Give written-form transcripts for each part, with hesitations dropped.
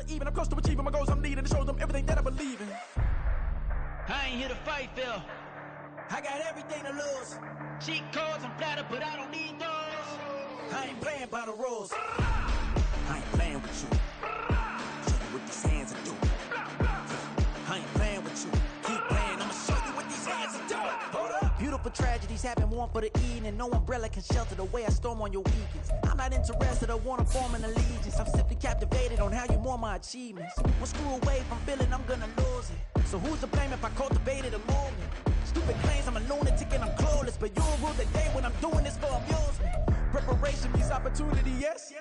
never even. I'm close to achieving my goals. I'm needing to show them everything that I believe in. I ain't here to fight, Phil. I got everything to lose. Cheat codes, I'm flattered, but I don't need those. I ain't playing by the rules. I ain't playing with you. Show you what these hands are doing. I ain't playing with you. Keep playing, I'ma show you what these hands are doing. Hold up. Beautiful tragedies happen, one for the evening. No umbrella can shelter the way I storm on your weekends. I'm not interested, I wanna form an allegiance. I'm simply captivated on how you mourn my achievements. One screw away from feeling I'm gonna lose it. So who's to blame if I cultivated a movement? Stupid claims I'm a lunatic and I'm clueless, but you'll rule the day when I'm doing this for amusement. Preparation means opportunity, yes.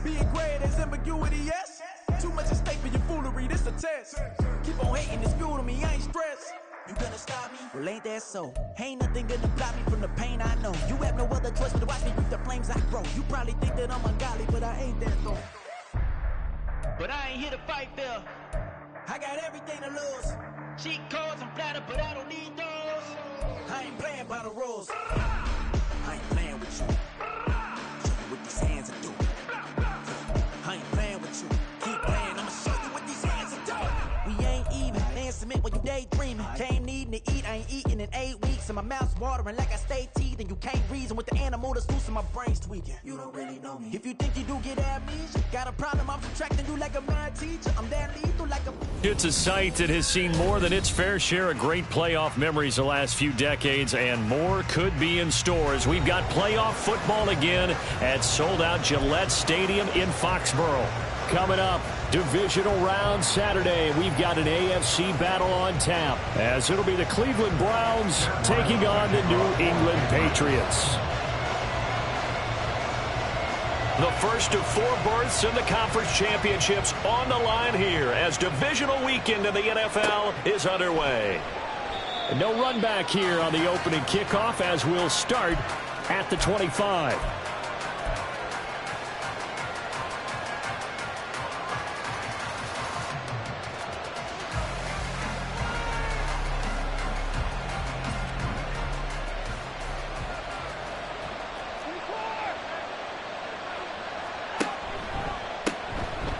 Being great is ambiguity, yes. Too much at stake for your foolery, this a test. Keep on hating, it's fuel to me, I ain't stressed. You gonna stop me? Well, ain't that so? Ain't nothing gonna block me from the pain I know. You have no other choice but to watch me reap the flames I grow. You probably think that I'm ungodly, but I ain't that though. But I ain't here to fight, Phil. I got everything to lose. Cheat codes, I'm flattered, but I don't need those. I ain't playing by the rules. I ain't playing with you. Show you what these hands are doing. I ain't playing with you. Keep playing, I'ma show you what these hands are doing. We ain't even. Man, submit when you daydreaming. Came needing to eat, I ain't eating in 8 weeks. And my mouth's watering like I stay teething. You can't reason with the animal that's loose and my brain's tweaking. You don't really know me. If you think you do get amnesia, got a problem, I'm subtracting you like a mad teacher. I'm that lethal like a... It's a site that has seen more than its fair share of great playoff memories the last few decades, and more could be in store as we've got playoff football again at sold-out Gillette Stadium in Foxborough. Coming up, divisional round Saturday. We've got an AFC battle on tap, as it'll be the Cleveland Browns taking on the New England Patriots. The first of 4 berths in the conference championships on the line here as divisional weekend in the NFL is underway. And no run back here on the opening kickoff as we'll start at the 25.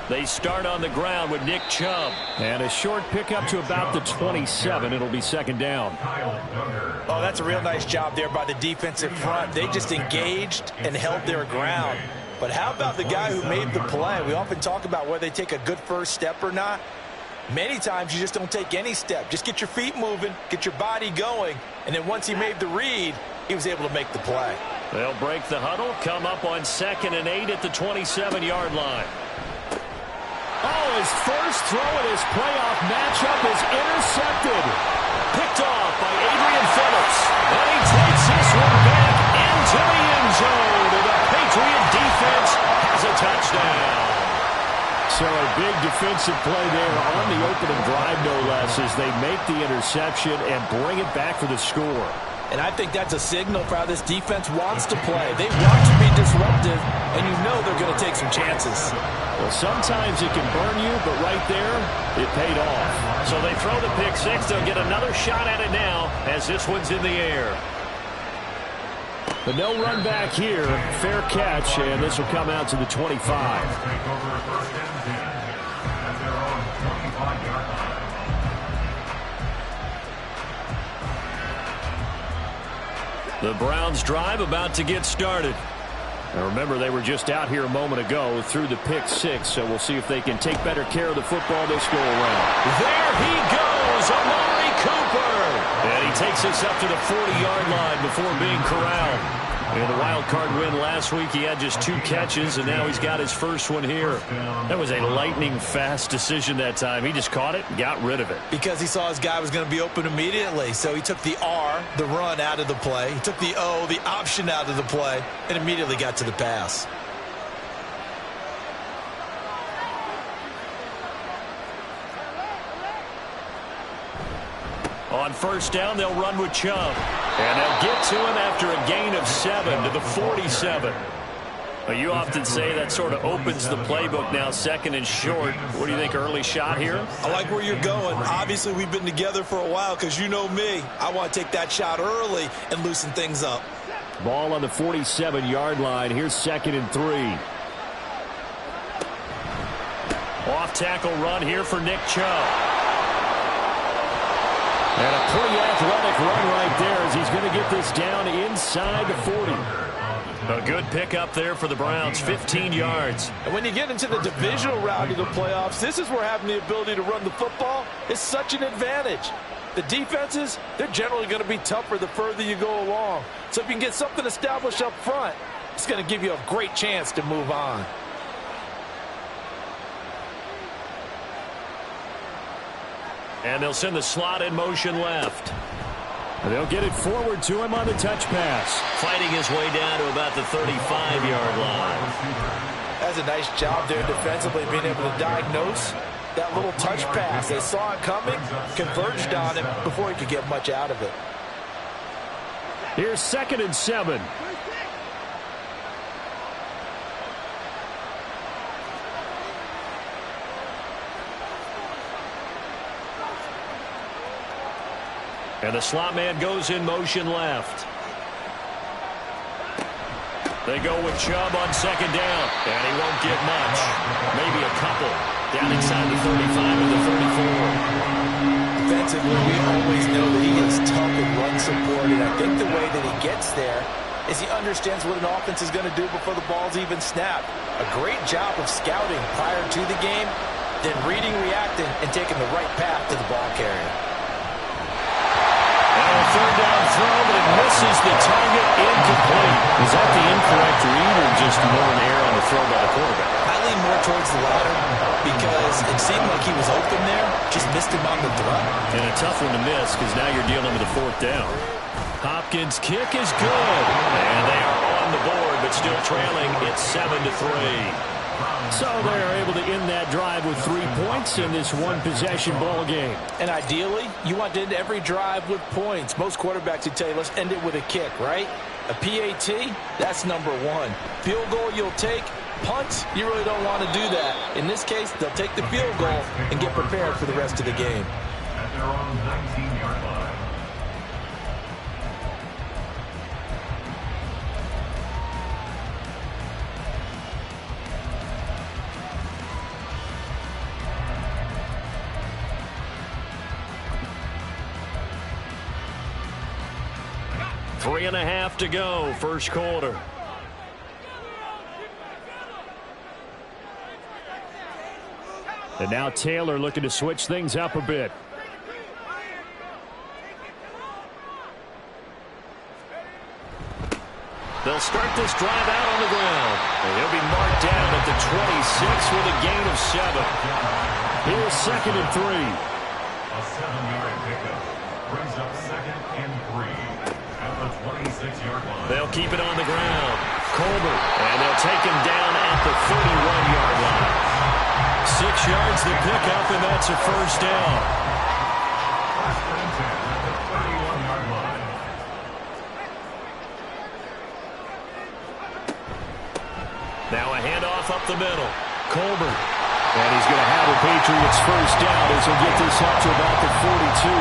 They start on the ground with Nick Chubb. And a short pickup to about the 27. It'll be second down. Oh, that's a real nice job there by the defensive front. They just engaged and held their ground. But how about the guy who made the play? We often talk about whether they take a good first step or not. Many times you just don't take any step. Just get your feet moving, get your body going. And then once he made the read, he was able to make the play. They'll break the huddle, come up on 2nd and 8 at the 27-yard line. Oh, his first throw in his playoff matchup is intercepted. Picked off by Adrian Phillips. And he takes this one back into the end zone. And the Patriot defense has a touchdown. So a big defensive play there on the opening drive, no less, as they make the interception and bring it back for the score. And I think that's a signal for how this defense wants to play. They want to be disruptive, and you know they're going to take some chances. Well, sometimes it can burn you, but right there, it paid off. So they throw the pick six. They'll get another shot at it now as this one's in the air. But no run back here. Fair catch, and this will come out to the 25. The Browns drive about to get started. Now remember, they were just out here a moment ago through the pick six, so we'll see if they can take better care of the football this go around. There he goes, Amari Cooper. And he takes us up to the 40-yard line before being corralled. In the wild card win last week, he had just 2 catches, and now he's got his first one here. That was a lightning-fast decision that time. He just caught it and got rid of it. Because he saw his guy was going to be open immediately, so he took the R, the run, out of the play. He took the O, the option, out of the play, and immediately got to the pass. On first down, they'll run with Chubb. And they'll get to him after a gain of 7 to the 47. Well, you often say that sort of opens the playbook now, 2nd and short. What do you think, early shot here? I like where you're going. Obviously, we've been together for a while because you know me. I want to take that shot early and loosen things up. Ball on the 47-yard line. Here's 2nd and 3. Off-tackle run here for Nick Chubb. And a pretty athletic run right there as he's going to get this down inside the 40. A good pickup there for the Browns, 15 yards. And when you get into the divisional round of the playoffs, this is where having the ability to run the football is such an advantage. The defenses, they're generally going to be tougher the further you go along. So if you can get something established up front, it's going to give you a great chance to move on. And they'll send the slot in motion left. And they'll get it forward to him on the touch pass. Fighting his way down to about the 35-yard line. That's a nice job there defensively, being able to diagnose that little touch pass. They saw it coming, converged on him before he could get much out of it. Here's 2nd and 7. And the slot man goes in motion left. They go with Chubb on 2nd down. And he won't get much. Maybe a couple. Down inside the 35 or the 34. Defensively, we always know that he is tough in run support. And I think the way that he gets there is he understands what an offense is going to do before the ball's even snapped. A great job of scouting prior to the game, then reading, reacting, and taking the right path to the ball carrier. And a 3rd down throw, but it misses the target, incomplete. Is that the incorrect read or just more an error on the throw by the quarterback? I lean more towards the latter because it seemed like he was open there, just missed him on the throw. And a tough one to miss because now you're dealing with a 4th down. Hopkins' kick is good. And they are on the board, but still trailing. It's 7-3. So they are able to end that drive with 3 points in this one-possession ball game. And ideally, you want to end every drive with points. Most quarterbacks would tell you, let's end it with a kick, right? A PAT, that's number 1. Field goal you'll take. Punt, you really don't want to do that. In this case, they'll take the field goal and get prepared for the rest of the game. At their own 19-yard line. Three and a half to go, first quarter. And now Taylor looking to switch things up a bit. They'll start this drive out on the ground. And he'll be marked down at the 26 with a gain of 7. Here's 2nd and 3. A 7-yard pickup brings up 2nd and 3 at the 26-yard line. They'll keep it on the ground. Colbert, and they'll take him down at the 31-yard line. 6 yards the pickup, and that's a first down. First and 10 at the 31-yard line. Now a handoff up the middle. Colbert. And he's going to have the Patriots first down as he'll get this up to about the 42.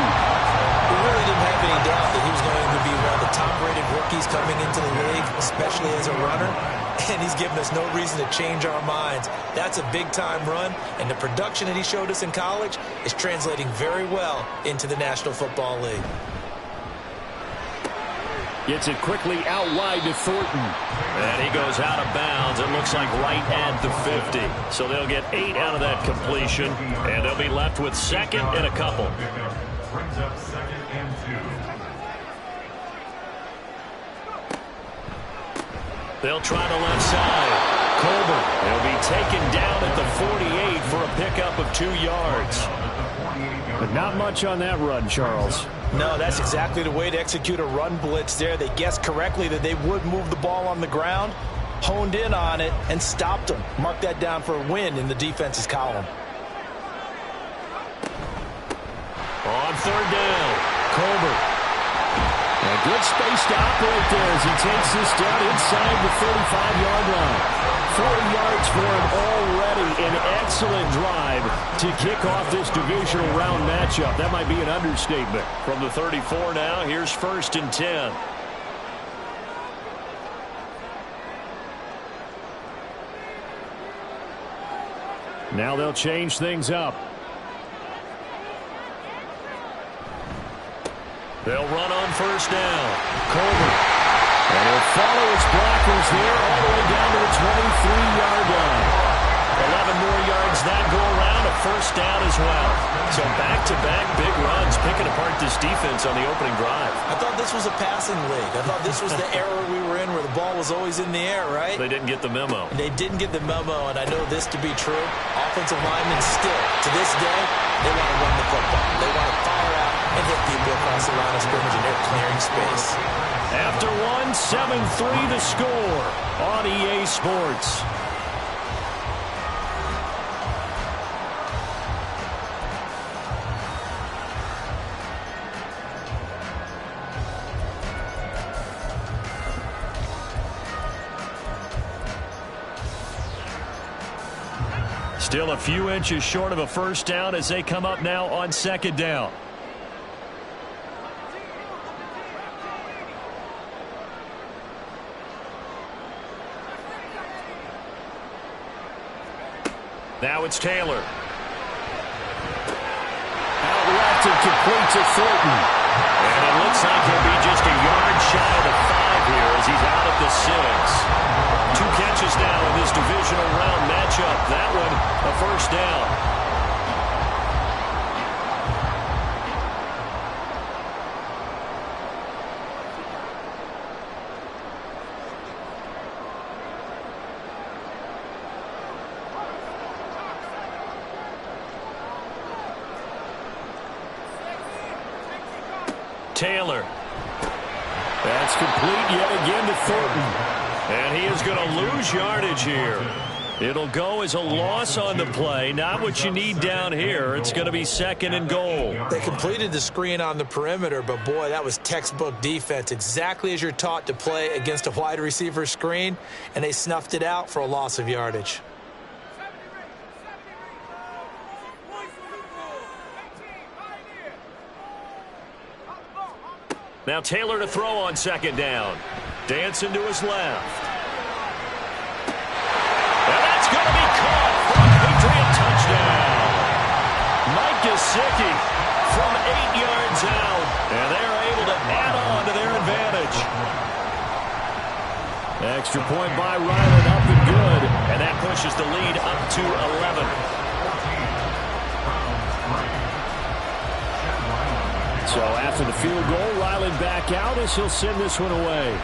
We really didn't have any doubt that he was going to be one of the top-rated rookies coming into the league, especially as a runner. And he's given us no reason to change our minds. That's a big-time run, and the production that he showed us in college is translating very well into the National Football League. Gets it quickly out wide to Thornton. And he goes out of bounds. It looks like right at the 50. So they'll get 8 out of that completion. And they'll be left with 2nd and a couple. Brings up 2nd and 2. They'll try the left side. Colbert. He'll be taken down at the 48 for a pickup of 2 yards. But not much on that run, Charles. No, that's exactly the way to execute a run blitz there. They guessed correctly that they would move the ball on the ground, honed in on it, and stopped them. Mark that down for a win in the defense's column. On 3rd down, Colbert. And good space to operate there as he takes this down inside the 35-yard line. 40 yards for him already. An excellent drive to kick off this divisional round matchup. That might be an understatement. From the 34 now, here's 1st and 10. Now they'll change things up. They'll run on first down. Colbert. And he'll follow his blockers there all the way down to the 23-yard line. 11 more yards that go around, a first down as well. So back-to-back big runs, picking apart this defense on the opening drive. I thought this was a passing league. I thought this was the era we were in where the ball was always in the air, right? They didn't get the memo. They didn't get the memo, and I know this to be true. Offensive linemen still, to this day, they want to run the football. They want to fire out and hit people across the line of scrimmage, and they're clearing space. After one, 7-3 the score on EA Sports. Still a few inches short of a first down as they come up now on second down. Now it's Taylor. Out left and complete to Thornton. And it looks like he'll be just a yard shy of the 5 here as he's out at the 6. 2 catches now in this divisional round matchup. That one, a first down. Taylor. That's complete yet again to Thornton. And he is going to lose yardage here. It'll go as a loss on the play. Not what you need down here. It's going to be second and goal. They completed the screen on the perimeter, but boy, that was textbook defense. Exactly as you're taught to play against a wide receiver screen, and they snuffed it out for a loss of yardage. Now Taylor to throw on second down. Dancing to his left. And that's going to be caught for a Patriot touchdown. Mike Gesicki from 8 yards out. And they're able to add on to their advantage. Extra point by Ryland, up and good. And that pushes the lead up to 11. So after the field goal, Ryland back out as he'll send this one away.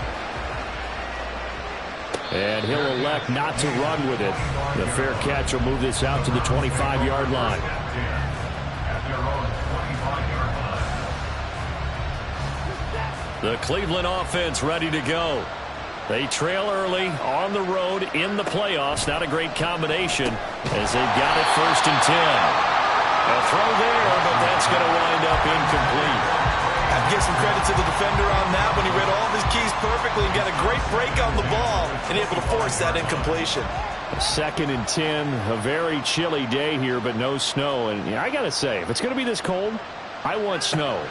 And he'll elect not to run with it. The fair catch will move this out to the 25-yard line. The Cleveland offense ready to go. They trail early on the road in the playoffs. Not a great combination as they've got it 1st and 10. A throw there, but that's going to wind up incomplete. I'd give some credit to the defender on that when he read all of his keys perfectly and got a great break on the ball and able to force that incompletion. 2nd and 10, a very chilly day here, but no snow. And I got to say, if it's going to be this cold, I want snow.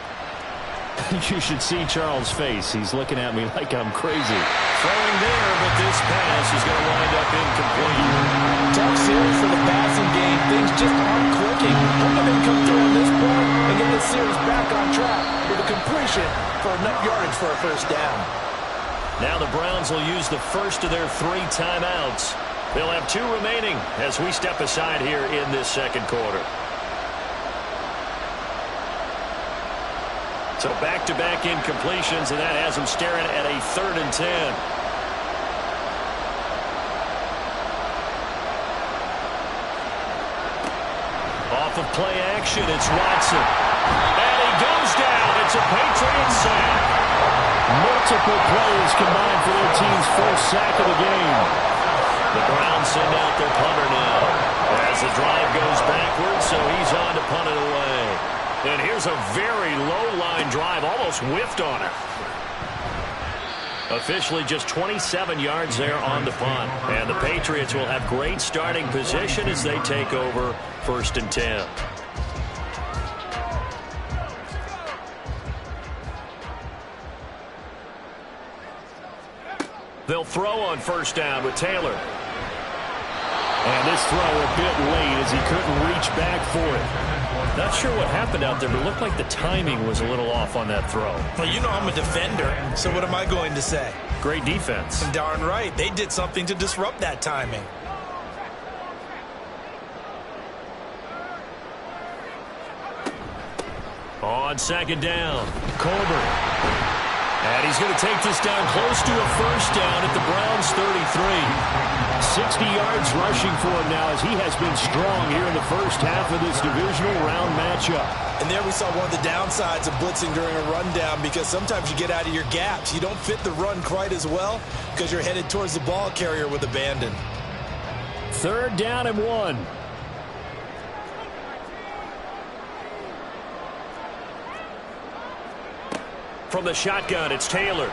You should see Charles' face. He's looking at me like I'm crazy. Throwing there, but this pass is going to wind up incomplete. Tough series for the passing game. Things just aren't clicking. Hoping they come through on this point and get this series back on track with a completion for enough yardage for a first down. Now the Browns will use the first of their 3 timeouts. They'll have 2 remaining as we step aside here in this second quarter. So back-to-back incompletions, and that has them staring at a 3rd and 10. Off of play action, it's Watson. And he goes down. It's a Patriot sack. Multiple plays combined for their team's first sack of the game. The Browns send out their punter now as the drive goes backwards, so he's on to punt it away. And here's a very low-line drive, almost whiffed on it. Officially just 27 yards there on the punt. And the Patriots will have great starting position as they take over 1st and 10. They'll throw on first down with Taylor. And this throw a bit late as he couldn't reach back for it. Not sure what happened out there, but it looked like the timing was a little off on that throw. Well, you know I'm a defender, so what am I going to say? Great defense. Darn right. They did something to disrupt that timing. On second down, Colbert. And he's going to take this down close to a first down at the Browns' 33. 60 yards rushing for him now as he has been strong here in the first half of this divisional round matchup. And there we saw one of the downsides of blitzing during a rundown, because sometimes you get out of your gaps. You don't fit the run quite as well because you're headed towards the ball carrier with abandon. Third down and 1. From the shotgun, it's Taylor.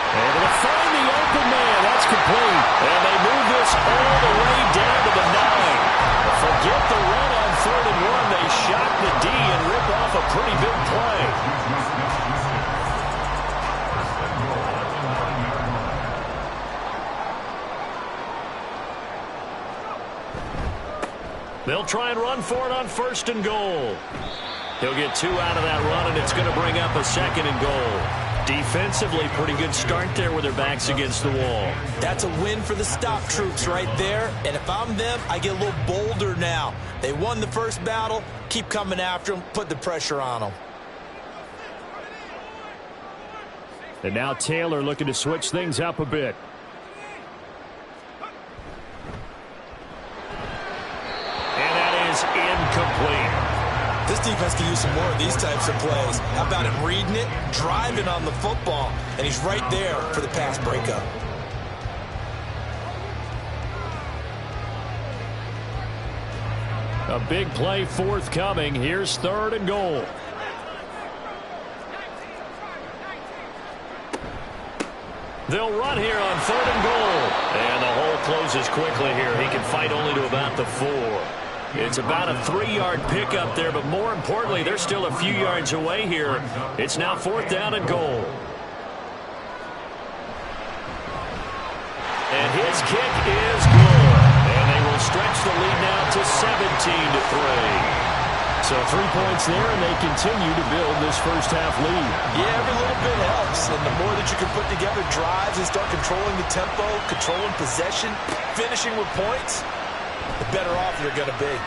Able to find the open man. That's complete. And they move this all the way down to the 9. Forget the run on 3rd and 1. They shock the D and rip off a pretty big play. They'll try and run for it on 1st and goal. He'll get 2 out of that run, and it's going to bring up a 2nd and goal. Defensively, pretty good start there with their backs against the wall. That's a win for the stop troops right there. And if I'm them, I get a little bolder now. They won the first battle. Keep coming after them. Put the pressure on them. And now Taylor looking to switch things up a bit. And that is incomplete. This defense can use some more of these types of plays. How about him reading it, driving on the football, and he's right there for the pass breakup. A big play forthcoming. Here's 3rd and goal. They'll run here on 3rd and goal. And the hole closes quickly here. He can fight only to about the 4. It's about a 3-yard pickup there, but more importantly, they're still a few yards away here. It's now 4th down and goal. And his kick is good. And they will stretch the lead now to 17-3. So 3 points there, and they continue to build this first half lead. Yeah, every little bit helps. And the more that you can put together drives and start controlling the tempo, controlling possession, finishing with points, the better off you're going to be.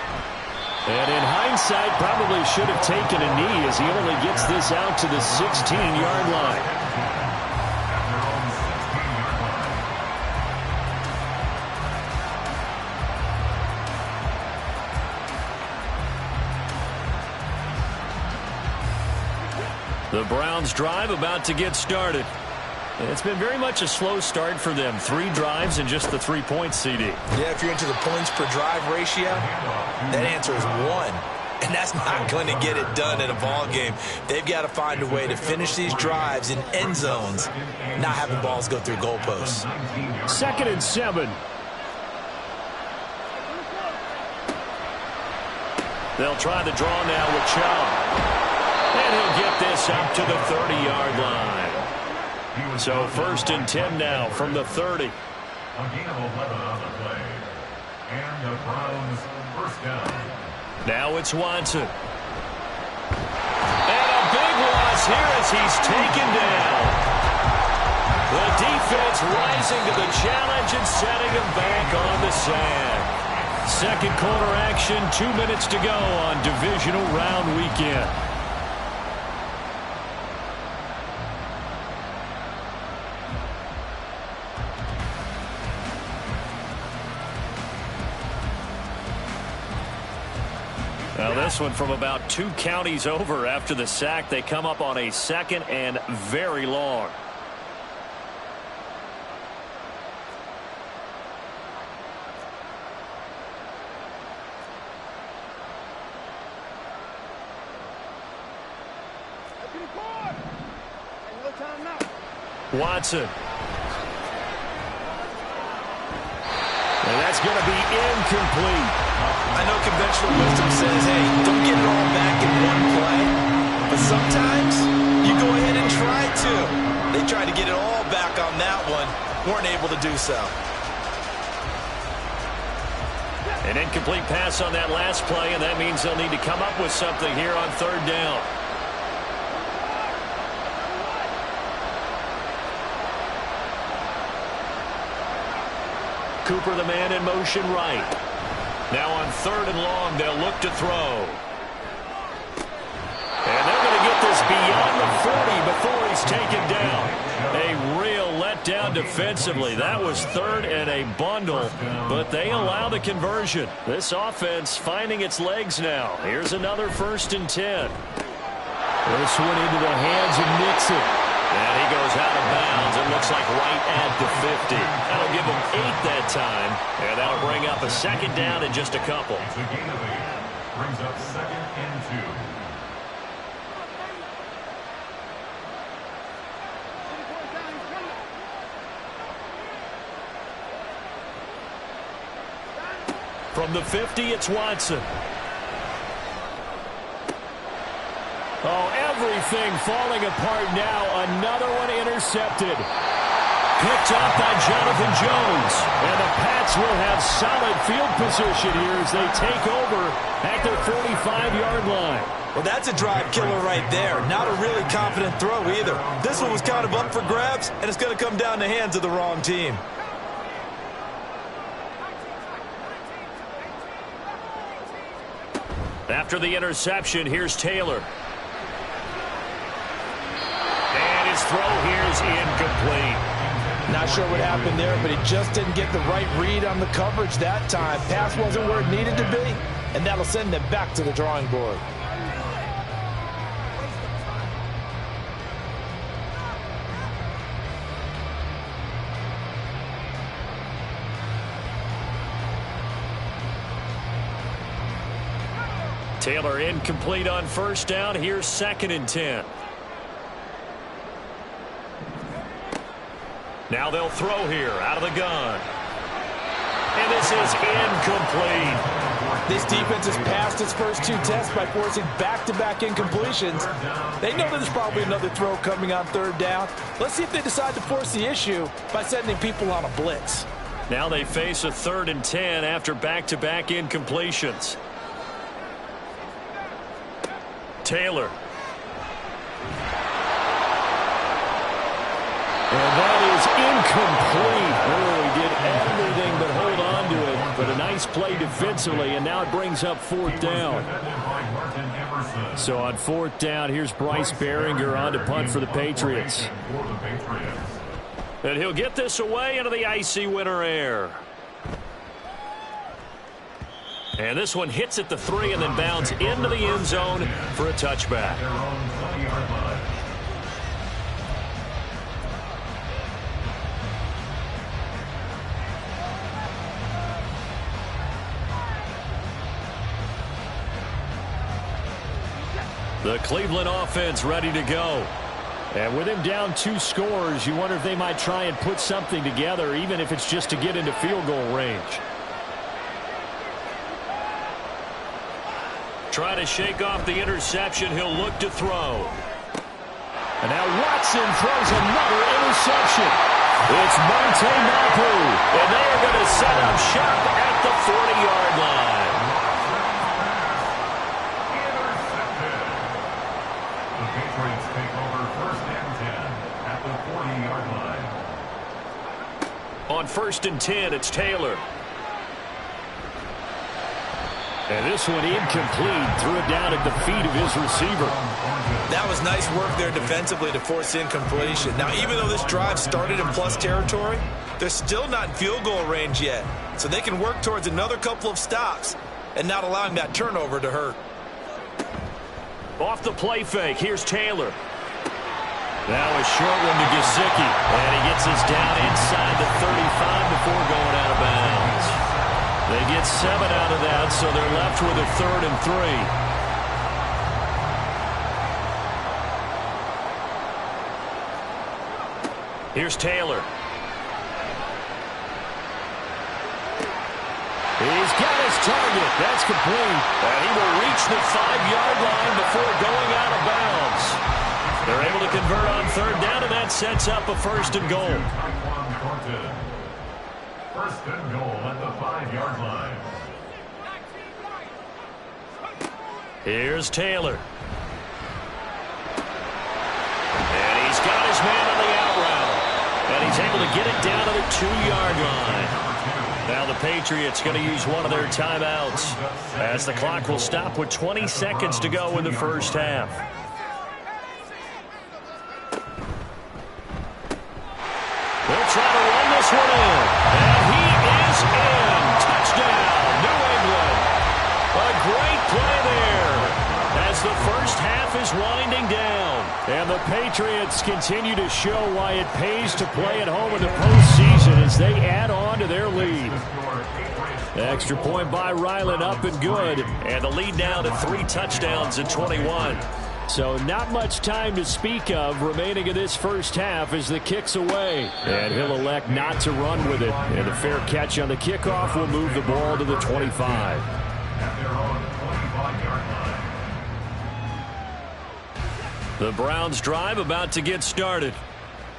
And in hindsight, probably should have taken a knee as he only gets this out to the 16-yard line. The Browns drive about to get started. It's been very much a slow start for them. 3 drives and just the 3 points, CD. Yeah, if you're into the points per drive ratio, that answer is 1. And that's not going to get it done in a ball game. They've got to find a way to finish these drives in end zones, not having balls go through goalposts. 2nd and 7. They'll try the draw now with Chubb. And he'll get this up to the 30-yard line. So 1st and 10 now from the 30. A gain of 11 on the play. And the Browns first down. Now it's Watson. And a big loss here as he's taken down. The defense rising to the challenge and setting him back on the sack. Second quarter action, 2 minutes to go on divisional round weekend. Now this one from about 2 counties over after the sack. They come up on a 2nd and very long. Watson. And that's going to be incomplete. I know conventional wisdom says, hey, don't get it all back in one play. But sometimes you go ahead and try to. They tried to get it all back on that one. Weren't able to do so. An incomplete pass on that last play, and that means they'll need to come up with something here on third down. Cooper, the man in motion right. Now on third and long, they'll look to throw. And they're going to get this beyond the 40 before he's taken down. A real letdown defensively. That was third and a bundle, but they allow the conversion. This offense finding its legs now. Here's another 1st and 10. This one into the hands of Nixon. And he goes out of bounds. It looks like right at the 50. That'll give him 8 that time, and that'll bring up a 2nd down in just a couple. It's a gain of 8. Brings up 2nd and 2. From the 50, it's Watson. Oh, everything falling apart now. Another one intercepted. Picked up by Jonathan Jones. And the Pats will have solid field position here as they take over at their 45-yard line. Well, that's a drive killer right there. Not a really confident throw either. This one was kind of up for grabs, and it's going to come down the hands of the wrong team. After the interception, here's Taylor. And his throw here is incomplete. Not sure what happened there, but he just didn't get the right read on the coverage that time. Pass wasn't where it needed to be, and that'll send them back to the drawing board. Taylor incomplete on 1st down. Here's 2nd and 10. Now they'll throw here out of the gun. And this is incomplete. This defense has passed its first 2 tests by forcing back-to-back incompletions. They know there's probably another throw coming on 3rd down. Let's see if they decide to force the issue by sending people on a blitz. Now they face a 3rd and 10 after back-to-back incompletions. Taylor. And that is incomplete. Oh, he did everything but hold on to it. But a nice play defensively, and now it brings up 4th down. So on 4th down, here's Bryce Behringer on to punt for the Patriots. And he'll get this away into the icy winter air. And this one hits at the 3 and then bounds into the end zone for a touchback. The Cleveland offense ready to go. And with him down 2 scores, you wonder if they might try and put something together, even if it's just to get into field goal range. Try to shake off the interception. He'll look to throw. And now Watson throws another interception. It's Mmw, and they are going to set up shop at the 40-yard line. The Patriots take over 1st and 10 at the 40-yard line. On 1st and 10, it's Taylor. And this one incomplete. Threw it down at the feet of his receiver. That was nice work there defensively to force incompletion. Now, even though this drive started in plus territory, they're still not in field goal range yet. So they can work towards another couple of stops and not allowing that turnover to hurt. Off the play fake, here's Taylor. Now a short one to Gesicki. And he gets us down inside the 35 before going out of bounds. They get 7 out of that, so they're left with a 3rd and 3. Here's Taylor. He's got his target. That's complete. And he will reach the 5-yard line before going out of bounds. They're able to convert on 3rd down, and that sets up a 1st and goal. 1st and goal at the 5-yard line. Here's Taylor. And he's got his man on the out route. And he's able to get it down to the 2-yard line. Now the Patriots going to use one of their timeouts as the clock will stop with 20 seconds to go in the first half. They'll try to run this one in. And he is in. Touchdown, New England. A great play there as the first half is winding down. And the Patriots continue to show why it pays to play at home in the postseason as they add on to their lead. Extra point by Ryland, up and good. And the lead now to 3 touchdowns in 21. So not much time to speak of remaining in this first half as the kick's away. And he'll elect not to run with it. And a fair catch on the kickoff will move the ball to the 25. The Browns drive about to get started.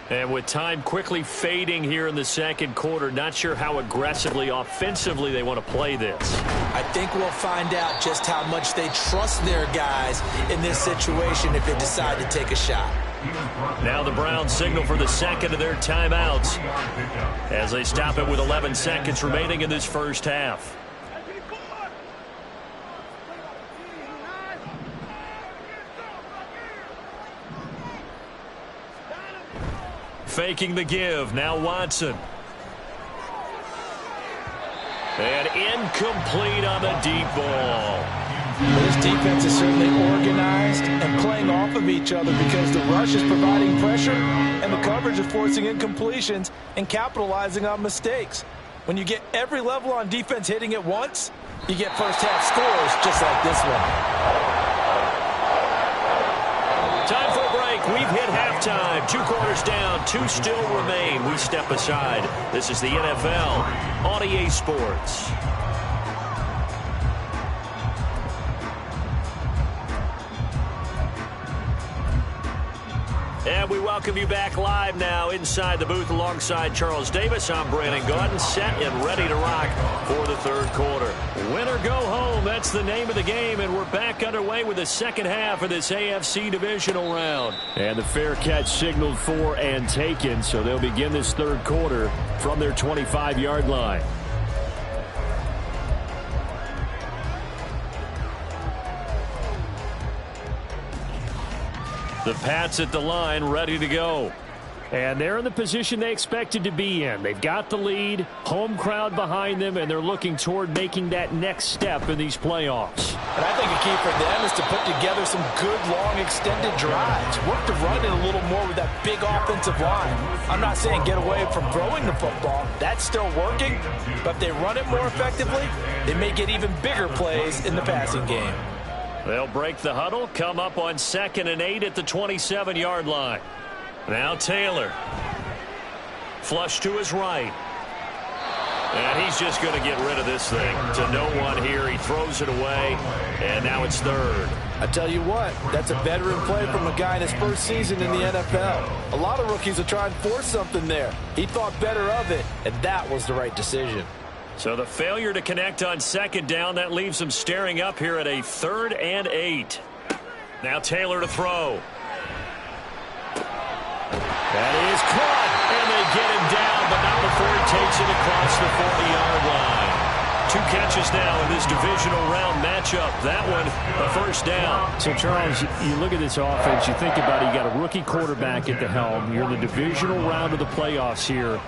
And with time quickly fading here in the second quarter, not sure how aggressively, offensively they want to play this. I think we'll find out just how much they trust their guys in this situation if they decide to take a shot. Now the Browns signal for the second of their timeouts as they stop it with 11 seconds remaining in this first half. Faking the give. Now Watson. And incomplete on the deep ball. This defense is certainly organized and playing off of each other because the rush is providing pressure and the coverage is forcing incompletions and capitalizing on mistakes. When you get every level on defense hitting at once, you get first half scores just like this one. Time for a break. We've hit halftime. 2 quarters down. 2 still remain. We step aside. This is the NFL on EA Sports. And we welcome you back live now inside the booth alongside Charles Davis. I'm Brandon Gaudin, set and ready to rock for the third quarter. Win or go home, that's the name of the game, and we're back underway with the second half of this AFC divisional round. And the fair catch signaled for and taken, so they'll begin this third quarter from their 25-yard line. The Pats at the line, ready to go. And they're in the position they expected to be in. They've got the lead, home crowd behind them, and they're looking toward making that next step in these playoffs. And I think a key for them is to put together some good, long, extended drives. Work the run in a little more with that big offensive line. I'm not saying get away from throwing the football. That's still working. But if they run it more effectively, they may get even bigger plays in the passing game. They'll break the huddle, come up on 2nd and 8 at the 27-yard line. Now Taylor. Flush to his right. And he's just going to get rid of this thing. To no one here. He throws it away. And now it's third. I tell you what, that's a veteran play from a guy in his first season in the NFL. A lot of rookies are trying to force something there. He thought better of it, and that was the right decision. So the failure to connect on 2nd down, that leaves them staring up here at a 3rd and 8. Now Taylor to throw. That is caught, and they get him down, but not before he takes it across the 40-yard line. 2 catches now in this divisional round matchup. That one, a first down. So, Charles, you look at this offense, you think about it, you got a rookie quarterback at the helm. You're in the divisional round of the playoffs here.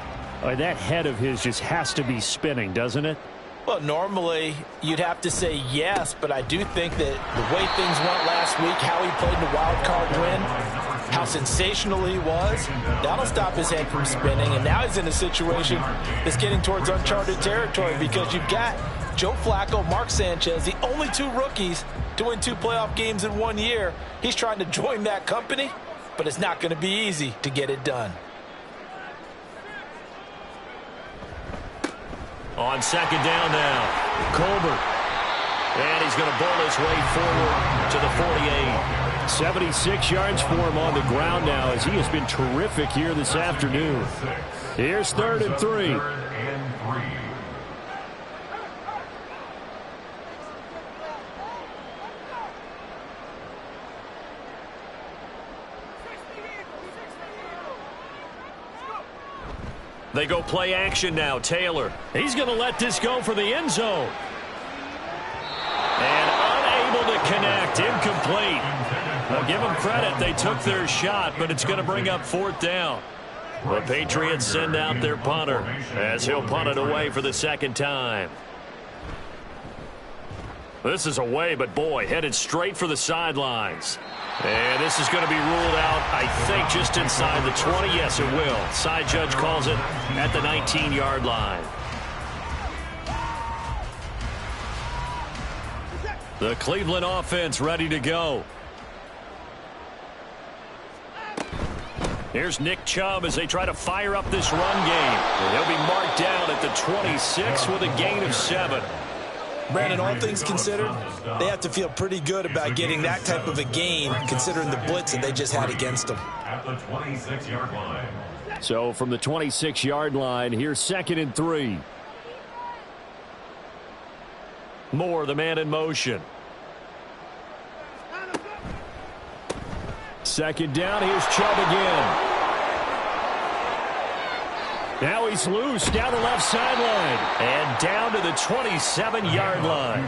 That head of his just has to be spinning, doesn't it? Well, normally you'd have to say yes, but I do think that the way things went last week, how he played in the wild card win, how sensational he was, that'll stop his head from spinning. And now he's in a situation that's getting towards uncharted territory because you've got Joe Flacco, Mark Sanchez, the only 2 rookies to win 2 playoff games in 1 year. He's trying to join that company, but it's not going to be easy to get it done. On 2nd down now, Colbert. And he's going to bowl his way forward to the 48. 76 yards for him on the ground now as he has been terrific here this afternoon. Here's 3rd and 3. They go play action now. Taylor. He's going to let this go for the end zone. And unable to connect. Incomplete. Well, give them credit. They took their shot, but it's going to bring up 4th down. The Patriots send out their punter as he'll punt it away for the 2nd time. This is away, but boy, headed straight for the sidelines. And this is going to be ruled out, I think, just inside the 20. Yes, it will. Side judge calls it at the 19-yard line. The Cleveland offense ready to go. Here's Nick Chubb as they try to fire up this run game. And he'll be marked down at the 26 with a gain of 7. Brandon, all things considered, they have to feel pretty good about getting that type of a gain, considering the blitz that they just had against them. At the 26-yard line. So from the 26-yard line, here's 2nd and 3. Moore, the man in motion. 2nd down, here's Chubb again. Now he's loose down the left sideline and down to the 27-yard line.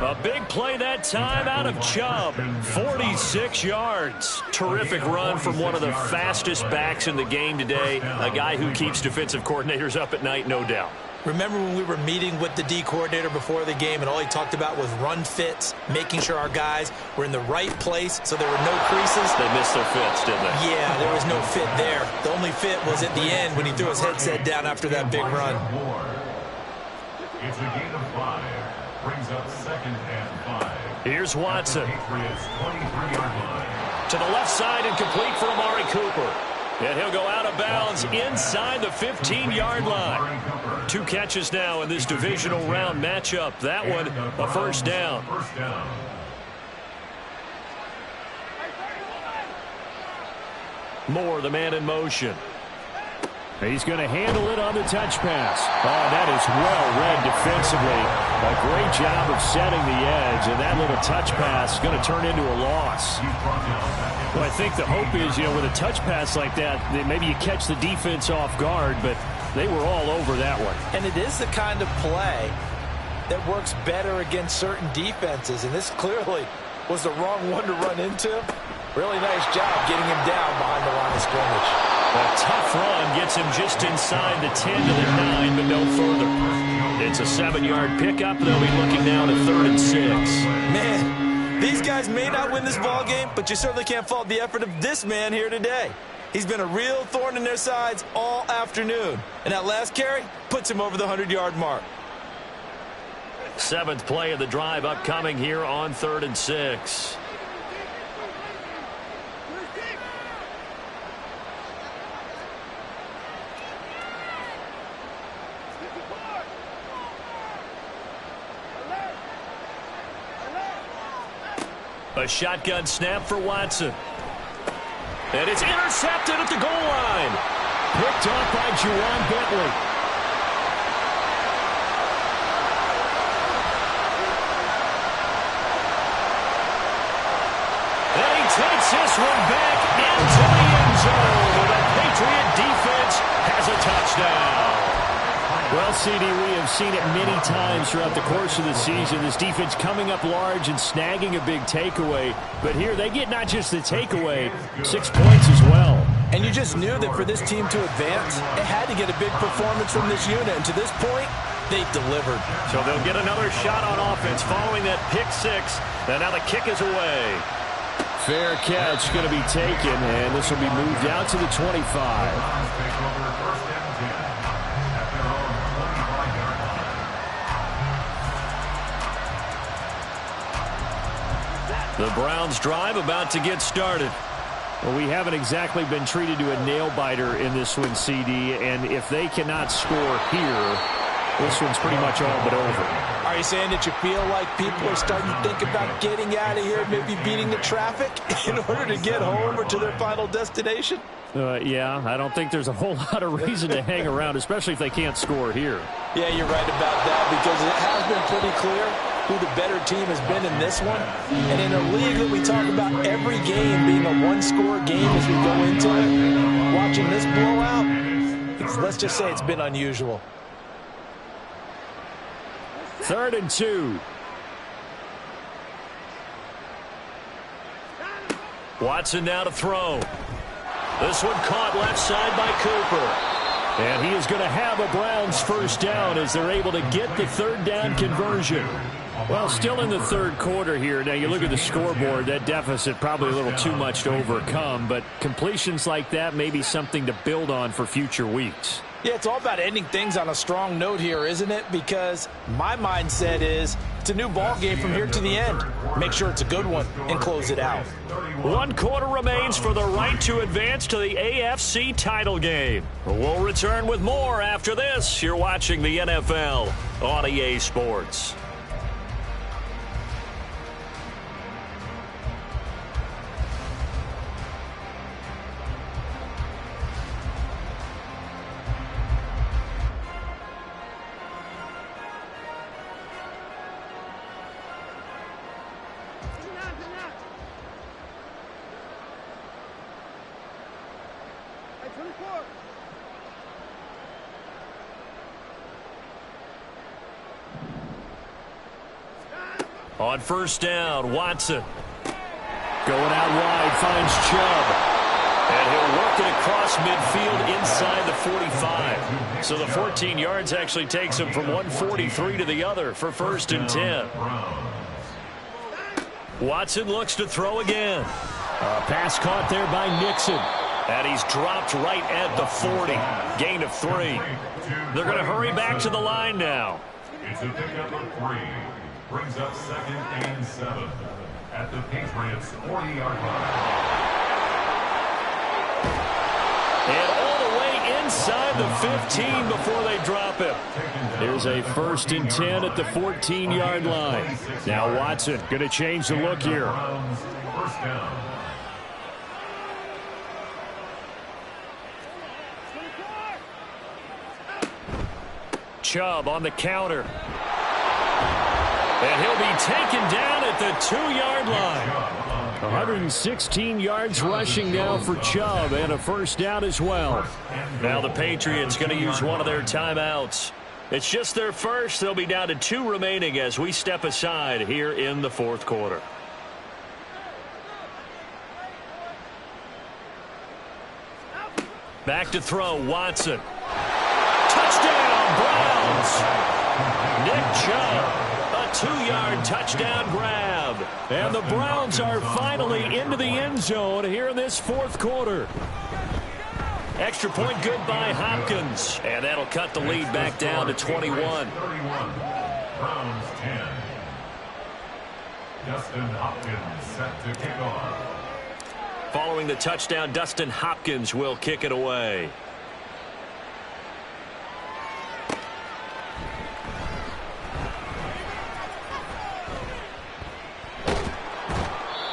A big play that time out of Chubb. 46 yards. Terrific run from one of the fastest backs in the game today. A guy who keeps defensive coordinators up at night, no doubt. Remember when we were meeting with the D coordinator before the game and all he talked about was run fits, making sure our guys were in the right place so there were no creases? They missed their fits, didn't they? Yeah, there was no fit there. The only fit was at the end when he threw his headset down after that big run. It's a gain of 5. Brings up 2nd and 5. Here's Watson. Patriots 23-yard line. To the left side and complete for Amari Cooper. And he'll go out of bounds inside the 15-yard line. 2 catches now in this divisional round matchup. That one, a 1st down. Moore, the man in motion. He's going to handle it on the touch pass. Oh, that is well read defensively. A great job of setting the edge, and that little touch pass is going to turn into a loss. Well, I think the hope is, with a touch pass like that, maybe you catch the defense off guard, but they were all over that one. And it is the kind of play that works better against certain defenses, and this clearly was the wrong one to run into. Really nice job getting him down behind the line of scrimmage. A tough run gets him just inside the 10 to the 9, but no further. It's a 7-yard pickup. They'll be looking now to 3rd and 6. Man, these guys may not win this ball game, but you certainly can't fault the effort of this man here today. He's been a real thorn in their sides all afternoon. And that last carry puts him over the 100-yard mark. 7th play of the drive upcoming here on 3rd and 6. A shotgun snap for Watson. And it's intercepted at the goal line. Picked off by Jerome Bentley. And he takes this one back into the end zone. The Patriot defense has a touchdown. Well, CD, we have seen it many times throughout the course of the season. This defense coming up large and snagging a big takeaway. But here they get not just the takeaway, 6 points as well. And you just knew that for this team to advance, it had to get a big performance from this unit. And to this point, they've delivered. So they'll get another shot on offense following that pick 6. And now the kick is away. Fair catch going to be taken, and this will be moved out to the 25. The Browns drive about to get started. Well, we haven't exactly been treated to a nail-biter in this one, CD, and if they cannot score here, this one's pretty much all but over. Are you saying that you feel like people are starting to think about getting out of here, maybe beating the traffic in order to get home or to their final destination? Yeah, I don't think there's a whole lot of reason to hang around, especially if they can't score here. Yeah, you're right about that, because it has been pretty clear who the better team has been in this one. And in a league that we talk about every game being a one-score game as we go into it, watching this blowout, let's just say it's been unusual. 3rd and 2. Watson now to throw. This one caught left side by Cooper. And he is going to have a Browns first down as they're able to get the 3rd down conversion. Well, still in the 3rd quarter here. Now, you look at the scoreboard, that deficit probably a little too much to overcome, but completions like that may be something to build on for future weeks. Yeah, it's all about ending things on a strong note here, isn't it? Because my mindset is it's a new ball game from here to the end. Make sure it's a good one and close it out. 1 quarter remains for the right to advance to the AFC title game. We'll return with more after this. You're watching the NFL on EA Sports. On first down, Watson. Going out wide, finds Chubb. And he'll work it across midfield inside the 45. So the 14 yards actually takes him from 143 to the other for 1st and 10. Watson looks to throw again. A pass caught there by Nixon. And he's dropped right at the 40. Gain of 3. They're going to hurry back to the line now. It's a pickup of 3. Brings up 2nd and 7 at the Patriots' 40-yard line. And all the way inside the 15 before they drop him. Here's a 1st and 10 at the 14-yard line. Now Watson going to change the look here. First down. Chubb on the counter. And he'll be taken down at the 2-yard line. 116 yards rushing now for Chubb, and a first down as well. Now the Patriots going to use one of their timeouts. It's just their first. They'll be down to 2 remaining as we step aside here in the 4th quarter. Back to throw, Watson. Touchdown, Browns! Nick Chubb. A 2-yard touchdown grab. And the Browns are finally into the end zone here in this 4th quarter. Extra point good by Hopkins. And that'll cut the lead back down to 21. Browns 10. Dustin Hopkins set to kick off. Following the touchdown, Dustin Hopkins will kick it away.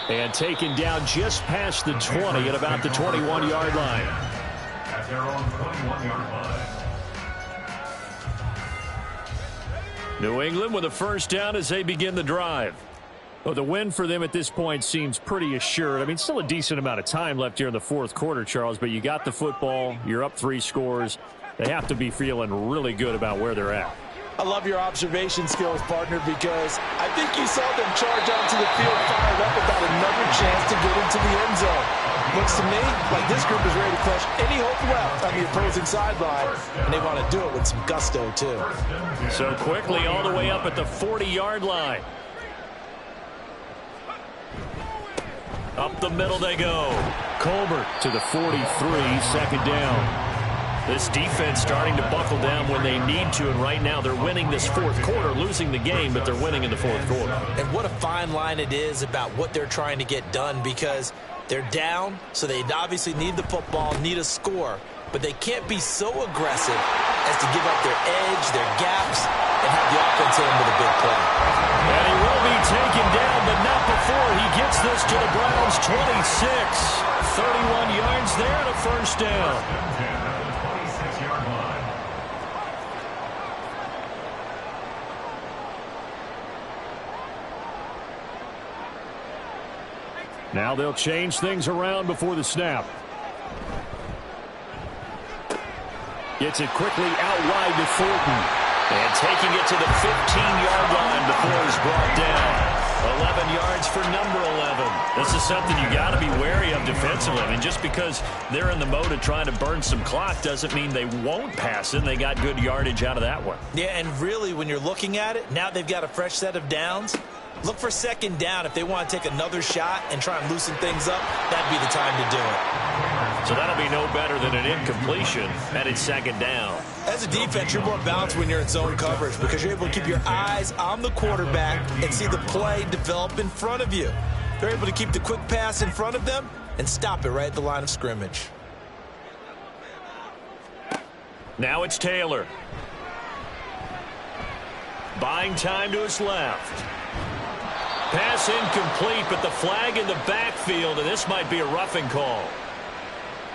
And taken down just past the 20 at about the 21-yard line. At their own 21-yard line. New England with a first down as they begin the drive. Well, the win for them at this point seems pretty assured. I mean, still a decent amount of time left here in the 4th quarter, Charles, but you got the football. You're up 3 scores. They have to be feeling really good about where they're at. I love your observation skills, partner, because I think you saw them charge onto the field fired up about another chance to get into the end zone. Looks to me like this group is ready to crush any hope left on the opposing sideline, and they want to do it with some gusto, too. So quickly all the way up at the 40-yard line. Up the middle they go. Colbert to the 43, 2nd down. This defense starting to buckle down when they need to, and right now they're winning this 4th quarter, losing the game, but they're winning in the 4th quarter. And what a fine line it is about what they're trying to get done, because they're down, so they obviously need the football, need a score, but they can't be so aggressive as to give up their edge, their gaps, and have the offense hit them with a big play. And he will be taken down, but not before he gets this to the Browns' 26. 31 yards there and a first down. Now they'll change things around before the snap. Gets it quickly out wide to Thornton. And taking it to the 15-yard line before he's brought down. 11 yards for number 11. This is something you got to be wary of defensively. I mean, just because they're in the mode of trying to burn some clock doesn't mean they won't pass it. They got good yardage out of that one. Yeah, and really, when you're looking at it, now they've got a fresh set of downs. Look for second down. If they want to take another shot and try and loosen things up, that'd be the time to do it. So that'll be no better than an incompletion, and it's second down. As a defense, you're more balanced when you're in zone coverage because you're able to keep your eyes on the quarterback and see the play develop in front of you. They're able to keep the quick pass in front of them and stop it right at the line of scrimmage. Now it's Taylor. Buying time to his left. Pass incomplete, but the flag in the backfield, and this might be a roughing call.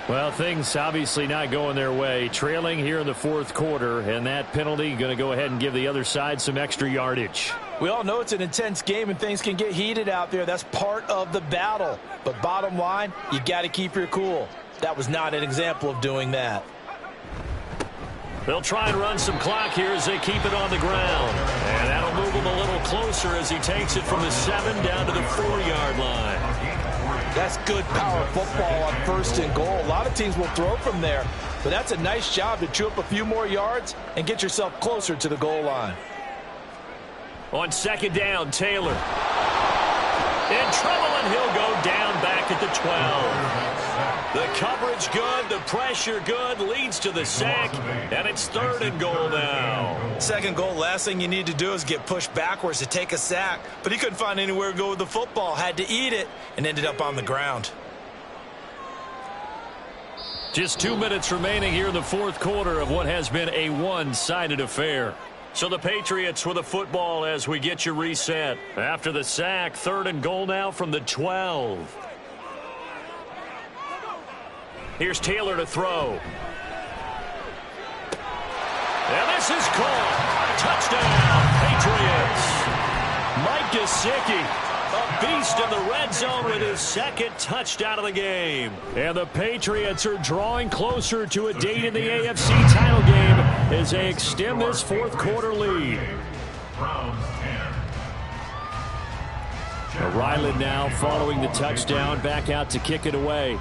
Well, things obviously not going their way. Trailing here in the fourth quarter, and that penalty going to go ahead and give the other side some extra yardage. We all know it's an intense game and things can get heated out there. That's part of the battle. But bottom line, you got to keep your cool. That was not an example of doing that. They'll try and run some clock here as they keep it on the ground. And that'll move him a little closer as he takes it from the 7 down to the 4-yard line. That's good power football on first and goal. A lot of teams will throw from there. But that's a nice job to chew up a few more yards and get yourself closer to the goal line. On second down, Taylor. In trouble, and he'll go down back at the 12. The coverage good, the pressure good, leads to the sack, and it's 3rd and goal now. Second goal, last thing you need to do is get pushed backwards to take a sack. But he couldn't find anywhere to go with the football, had to eat it, and ended up on the ground. Just 2 minutes remaining here in the fourth quarter of what has been a one-sided affair. So the Patriots with the football as we get you reset. After the sack, 3rd and goal now from the 12. Here's Taylor to throw. And this is caught. Touchdown, Patriots. Mike Gesicki, a beast in the red zone with his 2nd touchdown of the game. And the Patriots are drawing closer to a date in the AFC title game as they extend this fourth quarter lead. Ryland now following the touchdown, back out to kick it away.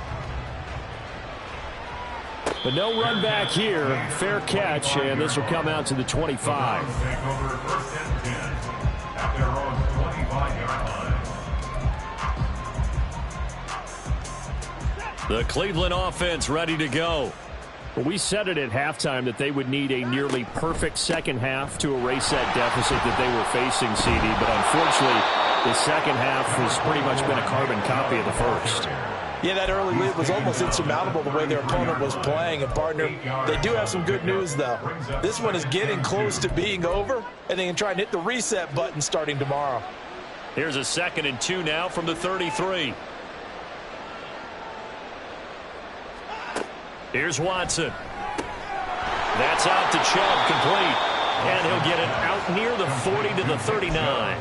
But no run back here. Fair catch, and this will come out to the 25. The Cleveland offense ready to go. Well, we said it at halftime that they would need a nearly perfect second half to erase that deficit that they were facing, CD. But unfortunately, the second half has pretty much been a carbon copy of the first. Yeah, that early lead was almost insurmountable the way their opponent was playing. And, partner, they do have some good news, though. This one is getting close to being over, and they can try and hit the reset button starting tomorrow. Here's a 2nd and 2 now from the 33. Here's Watson. That's out to Chubb, complete. And he'll get it out near the 40 to the 39.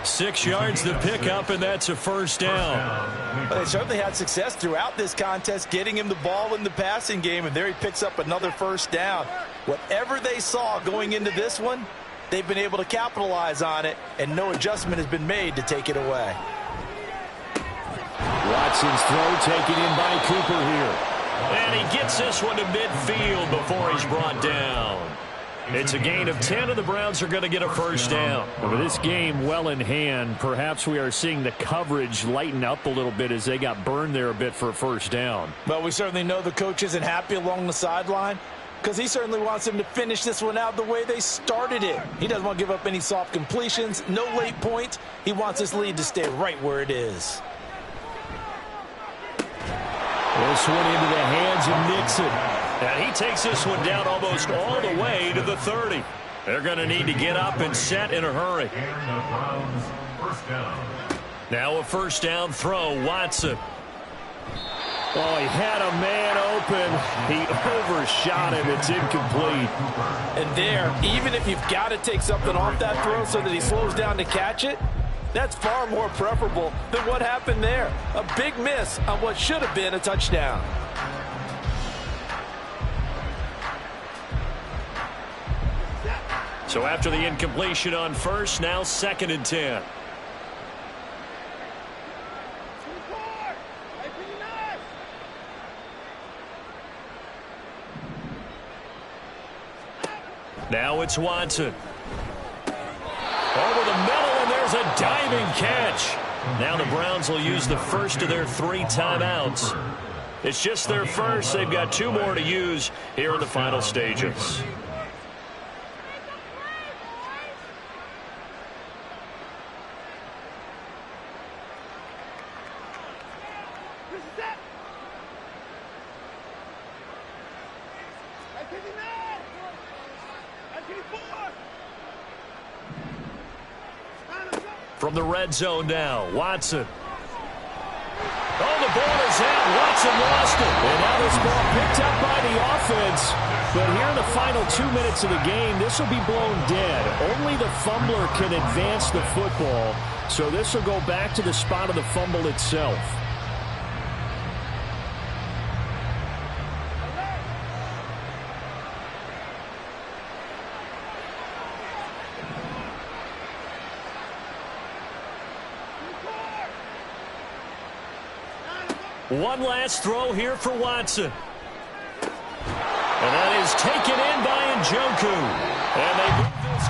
6 yards to pick up, and that's a first down. Well, they certainly had success throughout this contest, getting him the ball in the passing game, and there he picks up another first down. Whatever they saw going into this one, they've been able to capitalize on it, and no adjustment has been made to take it away. Watson's throw taken in by Cooper here. And he gets this one to midfield before he's brought down. It's a gain of 10, and the Browns are going to get a first down. With this game well in hand, perhaps we are seeing the coverage lighten up a little bit as they got burned there a bit for a first down. Well, we certainly know the coach isn't happy along the sideline because he certainly wants them to finish this one out the way they started it. He doesn't want to give up any soft completions, no late points. He wants this lead to stay right where it is. This one into the hands of Nixon. And he takes this one down almost all the way to the 30. They're going to need to get up and set in a hurry. Now a first down throw, Watson. Oh, he had a man open. He overshot him. It's incomplete. And there, even if you've got to take something off that throw so that he slows down to catch it, that's far more preferable than what happened there. A big miss on what should have been a touchdown. So after the incompletion on first, now 2nd and 10. Now it's Watson. Over the middle, and there's a diving catch. Now the Browns will use the first of their 3 timeouts. It's just their first. They've got 2 more to use here in the final stages. From the red zone now, Watson. Oh, the ball is out. Watson lost it. And now this ball picked up by the offense. But here in the final 2 minutes of the game, this will be blown dead. Only the fumbler can advance the football. So this will go back to the spot of the fumble itself. One last throw here for Watson. And that is taken in by Mmw. And they move this